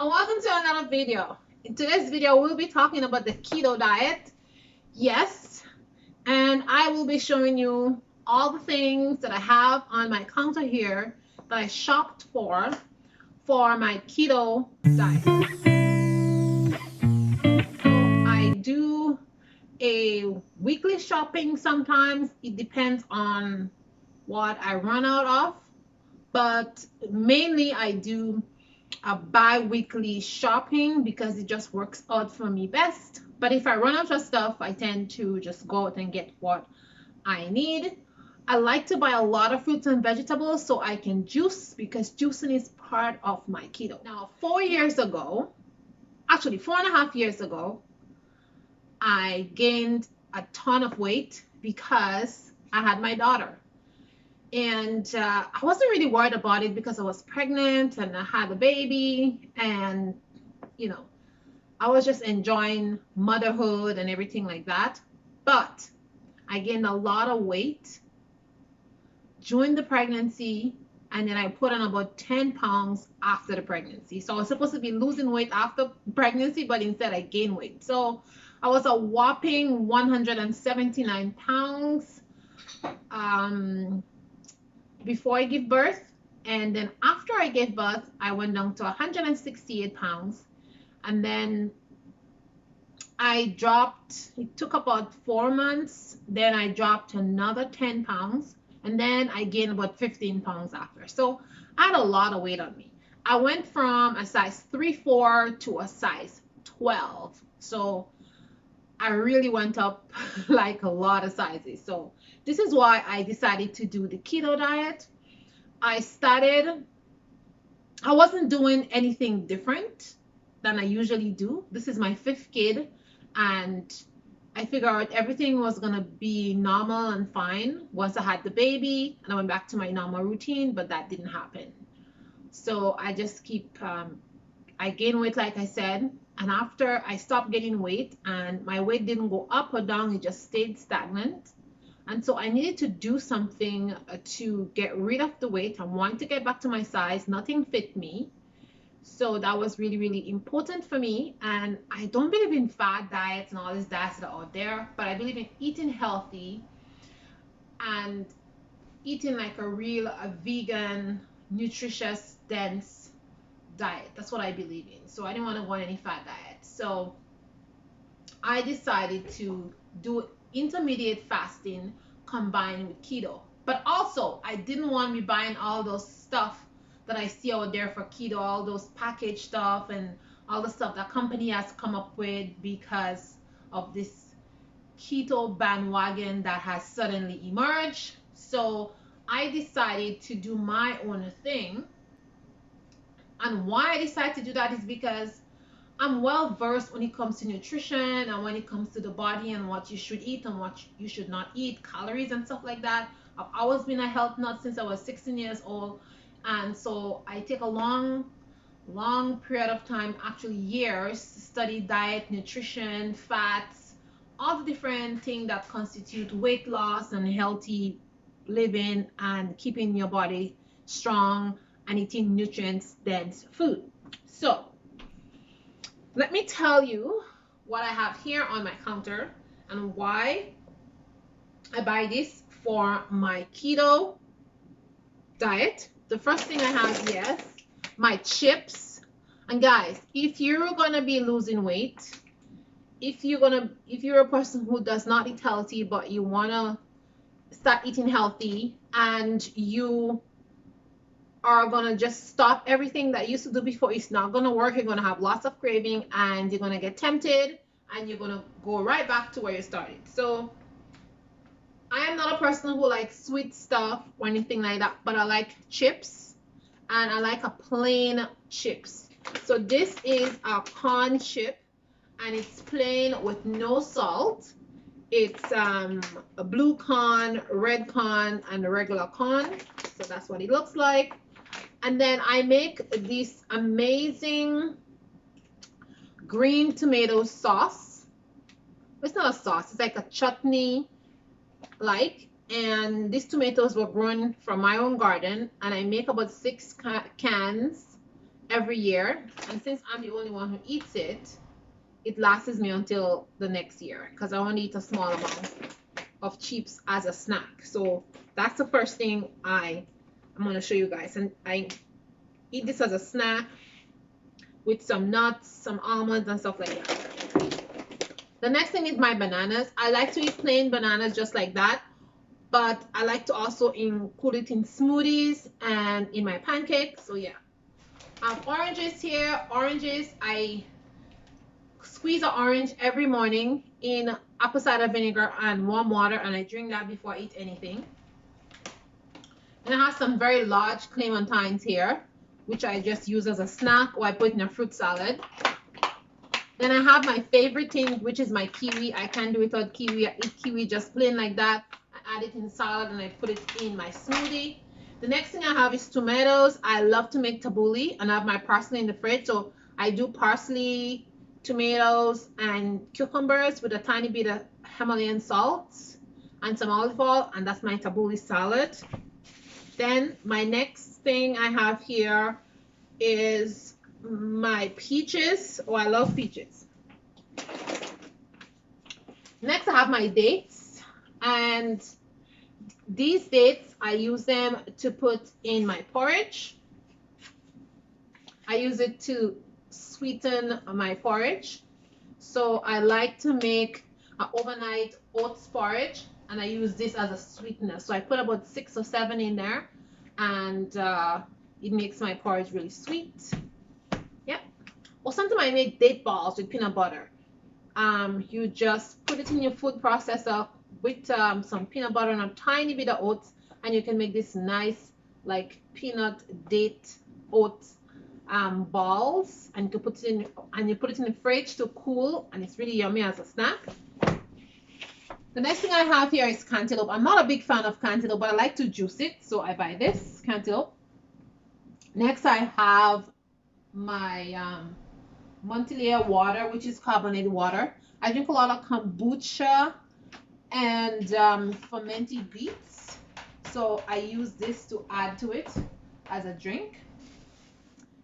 and welcome to another video. In today's video, we'll be talking about the keto diet. Yes, and I will be showing you all the things that I have on my counter here that I shopped for my keto diet. So I do a weekly shopping sometimes. It depends on what I run out of, but mainly I do a bi-weekly shopping because it just works out for me best. But if I run out of stuff, I tend to just go out and get what I need. I like to buy a lot of fruits and vegetables so I can juice, because juicing is part of my keto. Now, 4 years ago, actually 4.5 years ago, I gained a ton of weight because I had my daughter. And I wasn't really worried about it because I was pregnant and I had a baby, and I was just enjoying motherhood and everything like that. But I gained a lot of weight during the pregnancy, and then I put on about 10 pounds after the pregnancy. So I was supposed to be losing weight after pregnancy, but instead I gained weight. So I was a whopping 179 pounds before I gave birth, and then after I gave birth I went down to 168 pounds, and then I dropped. It took about 4 months, then I dropped another 10 pounds, and then I gained about 15 pounds after. So I had a lot of weight on me. I went from a size 3-4 to a size 12, so I really went up like a lot of sizes. So this is why I decided to do the keto diet. I wasn't doing anything different than I usually do. This is my 5th kid, and I figured out everything was gonna be normal and fine once I had the baby, and I went back to my normal routine, but that didn't happen. So I just I gained weight, like I said, and after I stopped gaining weight and my weight didn't go up or down, it just stayed stagnant. And so I needed to do something to get rid of the weight. I wanted to get back to my size. Nothing fit me. So that was really, really important for me. And I don't believe in fad diets and all these diets that are out there, but I believe in eating healthy and eating like a vegan, nutritious, dense diet. That's what I believe in. So I didn't want to go on any fat diet. So I decided to do intermediate fasting combined with keto. But also, I didn't want to be buying all those stuff that I see out there for keto, all those packaged stuff and all the stuff that company has come up with because of this keto bandwagon that has suddenly emerged. So I decided to do my own thing. And why I decided to do that is because I'm well versed when it comes to nutrition and when it comes to the body and what you should eat and what you should not eat, calories and stuff like that. I've always been a health nut since I was 16 years old. And so I take a long period of time, actually years, to study diet, nutrition, fats, all the different things that constitute weight loss and healthy living and keeping your body strong and eating nutrients dense food. So let me tell you what I have here on my counter and why I buy this for my keto diet. The first thing I have here is my chips. And guys, if you're gonna be losing weight, if you're a person who does not eat healthy but you wanna start eating healthy and you are gonna just stop everything that you used to do before, it's not gonna work. You're gonna have lots of craving and you're gonna get tempted and you're gonna go right back to where you started. So I am not a person who likes sweet stuff or anything like that, but I like chips and I like a plain chips. So this is a corn chip and it's plain with no salt. It's a blue corn, red corn, and a regular corn. So that's what it looks like. And then I make this amazing green tomato sauce. It's not a sauce, it's like a chutney like. And these tomatoes were grown from my own garden, and I make about 6 cans every year. And since I'm the only one who eats it, it lasts me until the next year because I want to eat a small amount of chips as a snack. So that's the first thing I'm going to show you guys. And I eat this as a snack with some nuts, some almonds, and stuff like that. The next thing is my bananas. I like to eat plain bananas just like that, but I like to also include it in smoothies and in my pancakes. So yeah, I have oranges here. Oranges, I squeeze an orange every morning in apple cider vinegar and warm water, and I drink that before I eat anything. And I have some very large clementines here, which I just use as a snack, or I put in a fruit salad. Then I have my favorite thing, which is my kiwi. I can't do it without kiwi. I eat kiwi just plain like that. I add it in salad and I put it in my smoothie. The next thing I have is tomatoes. I love to make tabbouleh, and I have my parsley in the fridge. So I do parsley, tomatoes, and cucumbers with a tiny bit of Himalayan salt and some olive oil, and that's my tabbouleh salad. Then my next thing I have here is my peaches. Oh, I love peaches. Next, I have my dates, and these dates, I use them to put in my porridge. I use it to sweeten my porridge. So I like to make an overnight oats porridge, and I use this as a sweetener. So I put about 6 or 7 in there, and it makes my porridge really sweet. Yep. Or sometimes I make date balls with peanut butter. You just put it in your food processor with some peanut butter and a tiny bit of oats, and you can make this nice like peanut date oats balls, and you put it in the fridge to cool, and it's really yummy as a snack. The next thing I have here is cantaloupe. I'm not a big fan of cantaloupe, but I like to juice it, so I buy this cantaloupe. Next, I have my Montelier water, which is carbonated water. I drink a lot of kombucha and fermented beets, so I use this to add to it as a drink.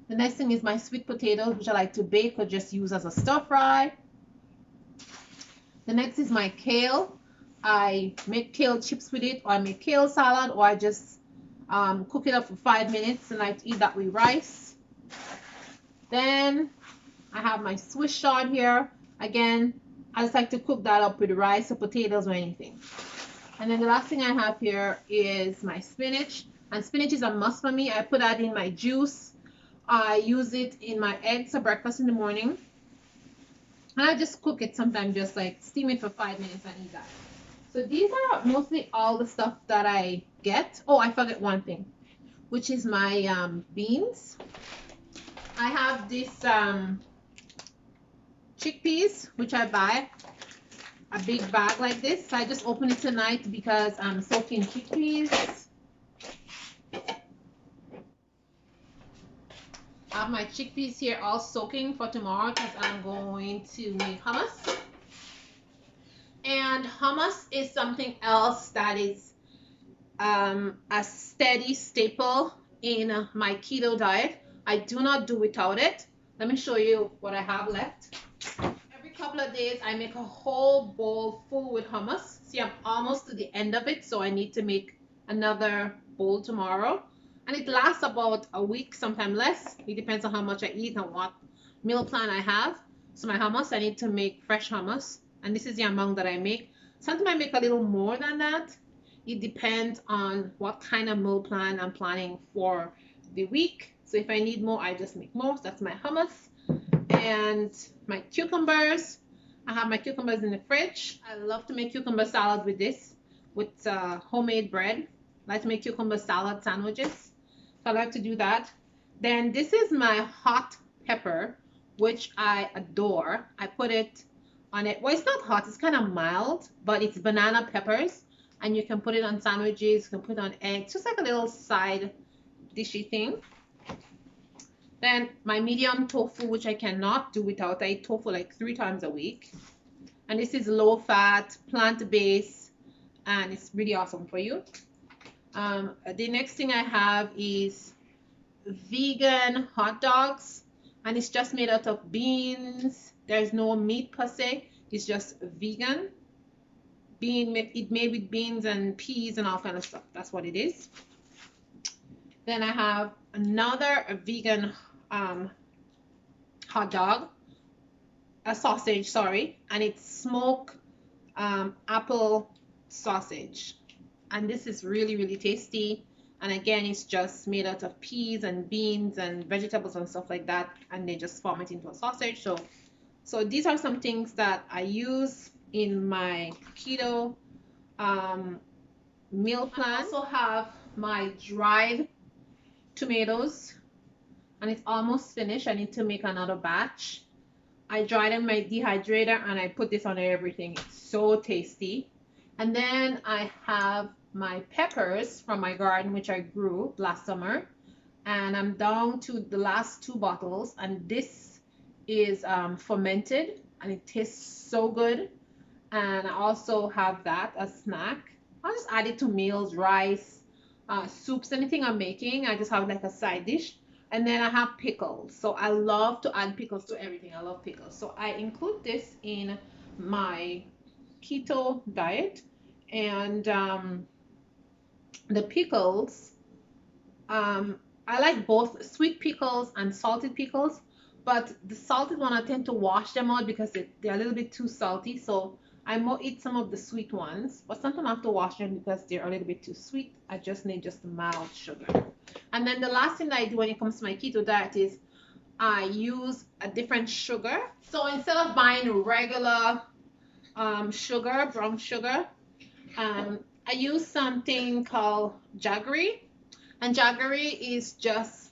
The next thing is my sweet potatoes, which I like to bake or just use as a stir fry. The next is my kale. I make kale chips with it, or I make kale salad, or I just cook it up for 5 minutes and I eat that with rice. Then I have my Swiss chard here. Again, I just like to cook that up with rice or potatoes or anything. And then the last thing I have here is my spinach. And spinach is a must for me. I put that in my juice. I use it in my eggs for breakfast in the morning. And I just cook it sometimes, just like steam it for 5 minutes and eat that. So these are mostly all the stuff that I get. Oh, I forgot one thing, which is my beans. I have this chickpeas, which I buy a big bag like this. So I just open it tonight because I'm soaking chickpeas. I have my chickpeas here all soaking for tomorrow because I'm going to make hummus. And hummus is something else that is a steady staple in my keto diet. I do not do without it. Let me show you what I have left. Every couple of days, I make a whole bowl full with hummus. See, I'm almost to the end of it, so I need to make another bowl tomorrow. And it lasts about a week, sometimes less. It depends on how much I eat and what meal plan I have. So my hummus, I need to make fresh hummus. And this is the amount that I make. Sometimes I make a little more than that. It depends on what kind of meal plan I'm planning for the week. So if I need more, I just make more. So that's my hummus. And my cucumbers. I have my cucumbers in the fridge. I love to make cucumber salad with this, with homemade bread. I like to make cucumber salad sandwiches. So I like to do that. Then this is my hot pepper, which I adore. I put it on it. Well, it's not hot, it's kind of mild, but it's banana peppers. And you can put it on sandwiches, you can put it on eggs, just like a little side dishy thing. Then my medium tofu, which I cannot do without. I eat tofu like 3 times a week. And this is low fat, plant-based, and it's really awesome for you. The next thing I have is vegan hot dogs, and it's just made out of beans. There's no meat per se. It's just vegan. It made with beans and peas and all kind of stuff. That's what it is. Then I have another vegan hot dog, a sausage, sorry, and it's smoked apple sausage. And this is really, really tasty. And again, it's just made out of peas and beans and vegetables and stuff like that. And they just form it into a sausage. So these are some things that I use in my keto meal plan. I also have my dried tomatoes, and it's almost finished. I need to make another batch. I dried in my dehydrator and I put this on everything. It's so tasty. And then I have my peppers from my garden, which I grew last summer, and I'm down to the last 2 bottles, and this is fermented and it tastes so good. And I also have that as snack. I'll just add it to meals, rice, soups, anything I'm making. I just have like a side dish. And then I have pickles. So I love to add pickles to everything. I love pickles. So I include this in my keto diet. And the pickles, I like both sweet pickles and salted pickles. But the salted one, I tend to wash them out because they're a little bit too salty. So I more eat some of the sweet ones, but sometimes I have to wash them because they're a little bit too sweet. I just need just mild sugar. And then the last thing that I do when it comes to my keto diet is I use a different sugar. So instead of buying regular sugar, brown sugar, I use something called jaggery. And jaggery is just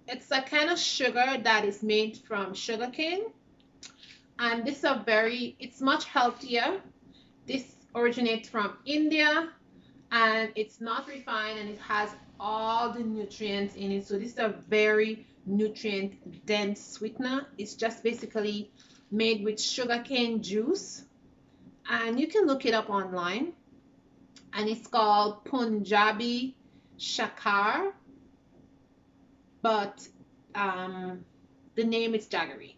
it's a kind of sugar that is made from sugarcane. And this is it's much healthier. This originates from India, and it's not refined, and it has all the nutrients in it. So this is a very nutrient dense sweetener. It's just basically made with sugarcane juice, and you can look it up online, and it's called Punjabi Shakar, but the name is jaggery.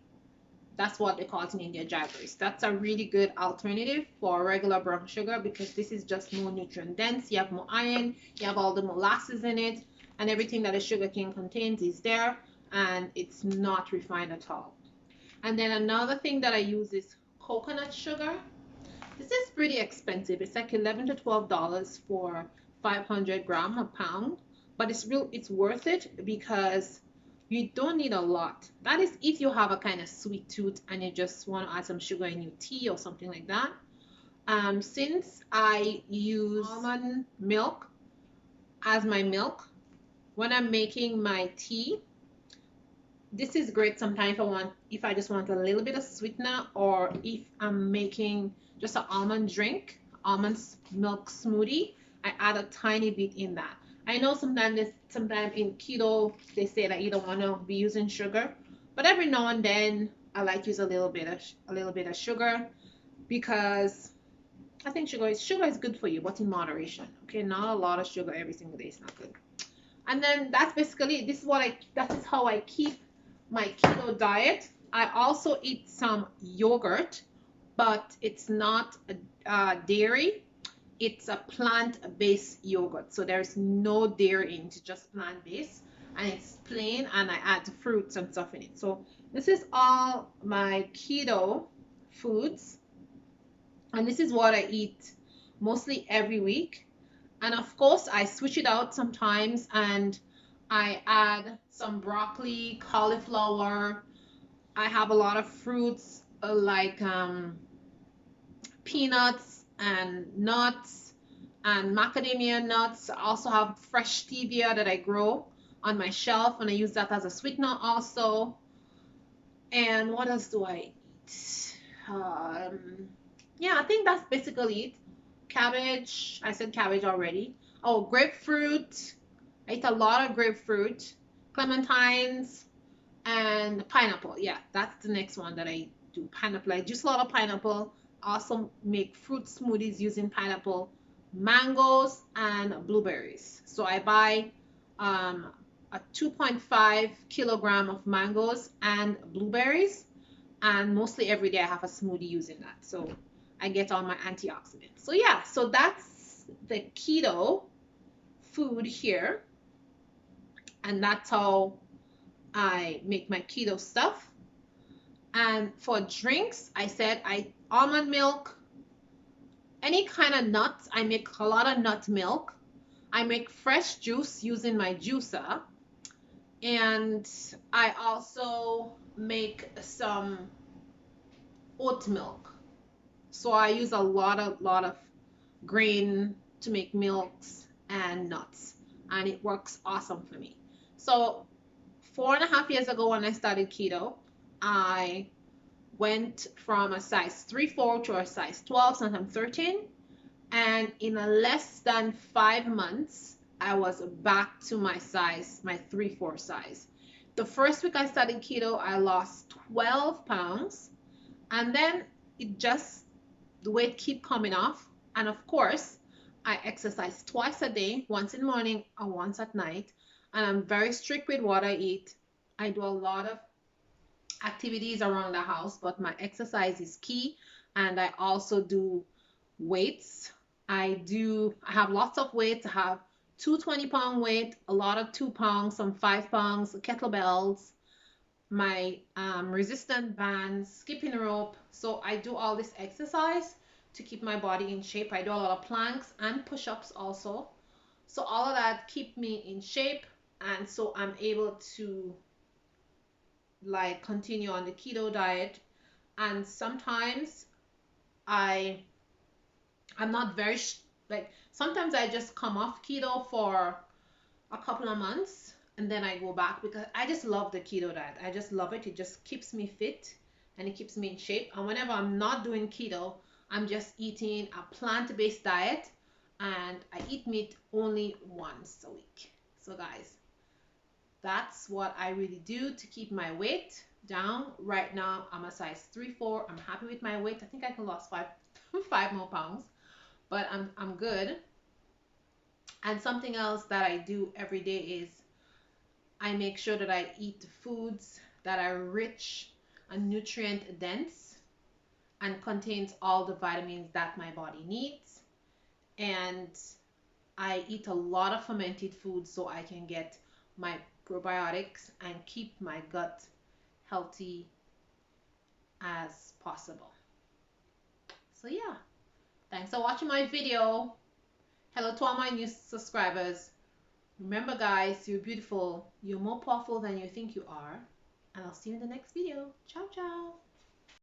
That's what they call it in India, jaggeries. That's a really good alternative for regular brown sugar because this is just more nutrient dense. You have more iron, you have all the molasses in it, and everything that a sugar cane contains is there, and it's not refined at all. And then another thing that I use is coconut sugar. This is pretty expensive. It's like $11 to $12 for 500 grams, a pound, but it's worth it because you don't need a lot. That is if you have a kind of sweet tooth and you just want to add some sugar in your tea or something like that. Since I use almond milk as my milk when I'm making my tea, this is great sometimes if I just want a little bit of sweetener, or if I'm making just an almond drink, almond milk smoothie, I add a tiny bit in that. I know sometimes in keto they say that you don't want to be using sugar, but every now and then I like to use a little bit of sugar because I think sugar is good for you, but in moderation. Okay, not a lot of sugar every single day is not good. And then that's basically it. That is how I keep my keto diet. I also eat some yogurt, but it's not dairy. It's a plant-based yogurt, so there's no dairy in it. It's just plant-based, and it's plain, and I add fruits and stuff in it. So this is all my keto foods, and this is what I eat mostly every week. And of course I switch it out sometimes, and I add some broccoli, cauliflower. I have a lot of fruits like peanuts and nuts and macadamia nuts. I also have fresh stevia that I grow on my shelf, and I use that as a sweetener also. And what else do I eat? Yeah, I think that's basically it. Cabbage, I said cabbage already. Oh, grapefruit. I eat a lot of grapefruit, clementines, and pineapple. Yeah, that's the next one that I do. Pineapple. I juice a lot of pineapple. Also make fruit smoothies using pineapple, mangoes, and blueberries. So I buy um, a 2.5 kilogram of mangoes and blueberries. And mostly every day I have a smoothie using that. So I get all my antioxidants. So yeah, so that's the keto food here. And that's how I make my keto stuff. And for drinks, I said I almond milk, any kind of nuts. I make a lot of nut milk. I make fresh juice using my juicer. And I also make some oat milk. So I use a lot of grain to make milks and nuts, and it works awesome for me. So 4.5 years ago when I started keto, I went from a size 3-4 to a size 12, sometimes 13, and in a less than 5 months, I was back to my size, my 3-4 size. The first week I started keto, I lost 12 pounds, and then it just, the weight keep coming off. And of course, I exercise twice a day, once in the morning and once at night. And I'm very strict with what I eat. I do a lot of activities around the house, but my exercise is key. And I also do weights. I have lots of weights. I have two 20-pound weight, a lot of 2 pounds, some 5 pounds, kettlebells, my resistant bands, skipping rope. So I do all this exercise to keep my body in shape. I do a lot of planks and push-ups also. So all of that keep me in shape, and so I'm able to like continue on the keto diet. And sometimes I I'm not very like sometimes I just come off keto for a couple of months and then I go back because I just love the keto diet. I just love it. It just keeps me fit and it keeps me in shape. And whenever I'm not doing keto, I'm just eating a plant-based diet and I eat meat only once a week. So guys, that's what I really do to keep my weight down. Right now, I'm a size 3-4. I'm happy with my weight. I think I can lose 5 more pounds, but I'm good. And something else that I do every day is I make sure that I eat foods that are rich and nutrient dense and contains all the vitamins that my body needs. And I eat a lot of fermented foods so I can get my probiotics and keep my gut healthy as possible. So yeah, thanks for watching my video. Hello to all my new subscribers. Remember guys, you're beautiful. You're more powerful than you think you are. And I'll see you in the next video. Ciao, ciao.